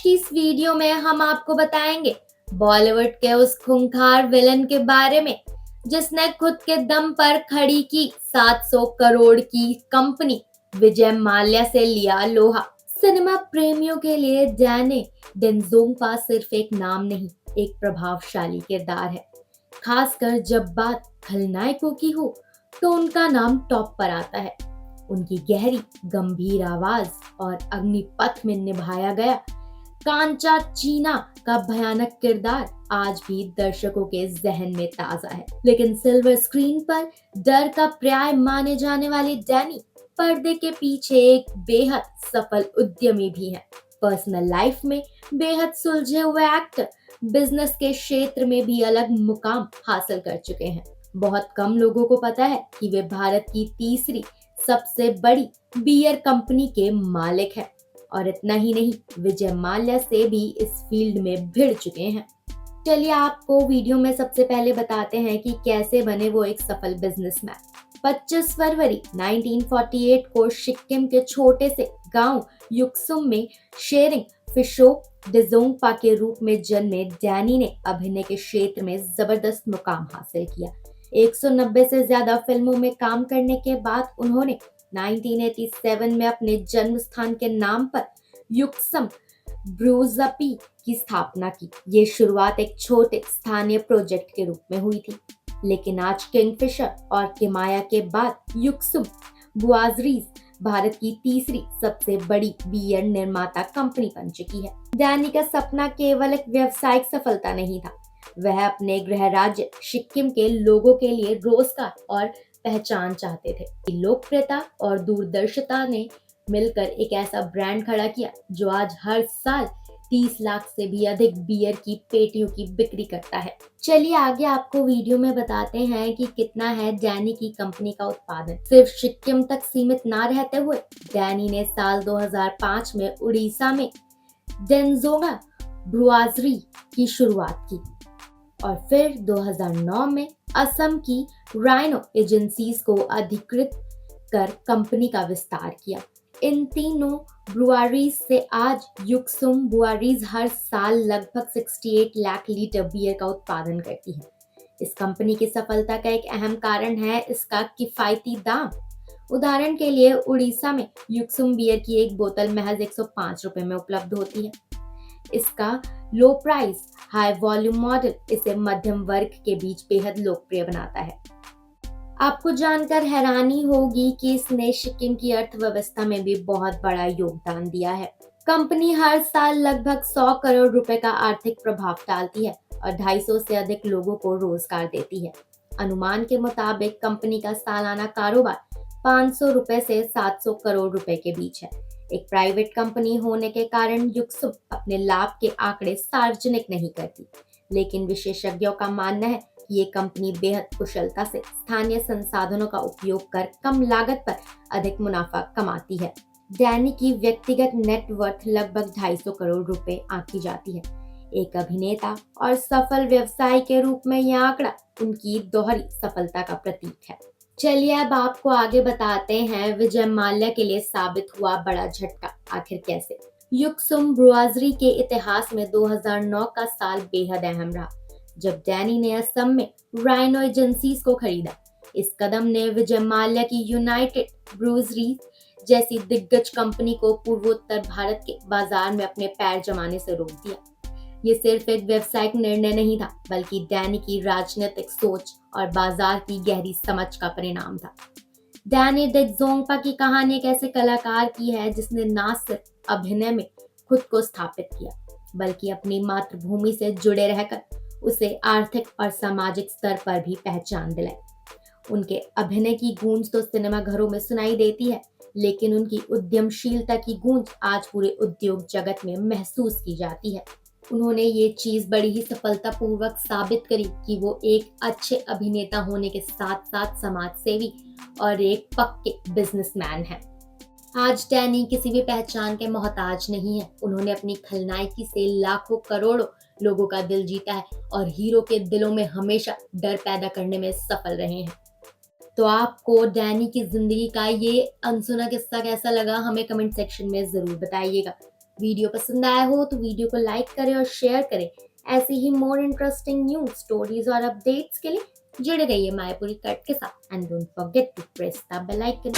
की इस वीडियो में हम आपको बताएंगे बॉलीवुड के उस खूंखार विलन के बारे में जिसने खुद के दम पर खड़ी की 700 करोड़ की कंपनी विजय माल्या से लिया लोहा। सिनेमा प्रेमियों के लिए डैनी डेंजोंगपा सिर्फ एक नाम नहीं, एक प्रभावशाली किरदार है। खासकर जब बात खलनायकों की हो तो उनका नाम टॉप पर आता है। उनकी गहरी गंभीर आवाज और अग्निपथ में निभाया गया कांचा चीना का भयानक किरदार आज भी दर्शकों के जहन में ताजा है। लेकिन सिल्वर स्क्रीन पर डर का पर्याय माने जाने वाले डैनी पर्दे के पीछे एक बेहद सफल उद्यमी भी है। पर्सनल लाइफ में बेहद सुलझे हुए एक्टर बिजनेस के क्षेत्र में भी अलग मुकाम हासिल कर चुके हैं। बहुत कम लोगों को पता है कि वे भारत की तीसरी सबसे बड़ी बियर कंपनी के मालिक हैं। और इतना ही नहीं, विजय माल्या से भी इस फील्ड में भिड़ चुके हैं। चलिए आपको वीडियो में सबसे पहले बताते हैं कि कैसे बने वो एक सफल बिजनेसमैन। 25 फरवरी 1948 को सिक्किम के छोटे से गांव युक्सुम में शेरिंग फिशोक डेंजोंगपा के रूप में जन्मे डैनी ने अभिनय के क्षेत्र में जबरदस्त मुकाम हासिल किया। 190 से ज्यादा फिल्मों में काम करने के बाद उन्होंने 1987 में अपने जन्म स्थान के नाम पर युक्सम ब्रूजापी की स्थापना की। ये शुरुआत एक छोटे स्थानीय प्रोजेक्ट के रूप में हुई थी, लेकिन आज किंगफिशर और किमाया के बाद युक्सुम बुआजरीज भारत की तीसरी सबसे बड़ी बियर निर्माता कंपनी बन चुकी है। डैनी का सपना केवल एक व्यावसायिक सफलता नहीं था, वह अपने गृह राज्य सिक्किम के लोगों के लिए रोजगार और पहचान चाहते थे। लोकप्रियता और दूरदर्शिता ने मिलकर एक ऐसा ब्रांड खड़ा किया जो आज हर साल 30 लाख से भी अधिक बियर की पेटियों की बिक्री करता है। चलिए आगे आपको वीडियो में बताते हैं कि कितना है डैनी की कंपनी का उत्पादन। सिर्फ सिक्किम तक सीमित ना रहते हुए डैनी ने साल 2005 में उड़ीसा में डेंजोंगा ब्रुआजरी की शुरुआत की और फिर 2009 में असम की राइनो एजेंसीज को अधिकृत कर कंपनी का विस्तार किया। इन तीनों ब्रुआरीज से आज युक्सुम ब्रुआरीज हर साल लगभग 68 लाख लीटर बियर का उत्पादन करती है। इस कंपनी की सफलता का एक अहम कारण है इसका किफायती दाम। उदाहरण के लिए उड़ीसा में युक्सुम बियर की एक बोतल महज 105 रुपए में उपलब्ध होती है। इसका लो प्राइस हाई वॉल्यूम मॉडल इसे मध्यम वर्ग के बीच बेहद लोकप्रिय बनाता है। आपको जानकर हैरानी होगी कि इसने सिक्किम की अर्थव्यवस्था में भी बहुत बड़ा योगदान दिया है। कंपनी हर साल लगभग 100 करोड़ रुपए का आर्थिक प्रभाव डालती है और 250 से अधिक लोगों को रोजगार देती है। अनुमान के मुताबिक कंपनी का सालाना कारोबार 500 रुपए से 700 करोड़ रुपए के बीच है। एक प्राइवेट कंपनी होने के कारण युक्सुम अपने लाभ के आंकड़े सार्वजनिक नहीं करती, लेकिन विशेषज्ञों का मानना है कि ये कंपनी बेहद कुशलता से स्थानीय संसाधनों का उपयोग कर कम लागत पर अधिक मुनाफा कमाती है। डैनी की व्यक्तिगत नेटवर्थ लगभग 250 करोड़ रुपए आंकी जाती है। एक अभिनेता और सफल व्यवसायी के रूप में यह आंकड़ा उनकी दोहरी सफलता का प्रतीक है। चलिए अब आपको आगे बताते हैं विजय माल्या के लिए साबित हुआ बड़ा झटका आखिर कैसे। युक्सुम ब्रुआजरी के इतिहास में 2009 का साल बेहद अहम रहा, जब डैनी ने असम में राइनो एजेंसीज को खरीदा। इस कदम ने विजय माल्या की यूनाइटेड ब्रूअरीज जैसी दिग्गज कंपनी को पूर्वोत्तर भारत के बाजार में अपने पैर जमाने से रोक दिया। ये सिर्फ एक व्यावसायिक निर्णय नहीं था, बल्कि डैनी की राजनीतिक सोच और बाजार की गहरी समझ का परिणाम था। डैनी डेंजोंगपा की कहानी एक ऐसे कलाकार की है जिसने न सिर्फ अभिनय में खुद को स्थापित किया, बल्कि अपनी मातृभूमि से जुड़े रहकर उसे आर्थिक और सामाजिक स्तर पर भी पहचान दिलाई। उनके अभिनय की गूंज तो सिनेमा घरों में सुनाई देती है, लेकिन उनकी उद्यमशीलता की गूंज आज पूरे उद्योग जगत में महसूस की जाती है। उन्होंने ये चीज बड़ी ही सफलतापूर्वक साबित करी कि वो एक अच्छे अभिनेता होने के साथ साथ समाज सेवी और एक पक्के बिजनेसमैन हैं। आज डैनी किसी भी पहचान के मोहताज नहीं है। उन्होंने अपनी खलनायकी से लाखों करोड़ों लोगों का दिल जीता है और हीरो के दिलों में हमेशा डर पैदा करने में सफल रहे हैं। तो आपको डैनी की जिंदगी का ये अनसुना किस्सा कैसा लगा, हमें कमेंट सेक्शन में जरूर बताइएगा। वीडियो पसंद आया हो तो वीडियो को लाइक करें और शेयर करें। ऐसी ही मोर इंटरेस्टिंग न्यूज, स्टोरीज और अपडेट्स के लिए जुड़े रहिए मायापुरी कट के साथ and don't forget to press the bell icon.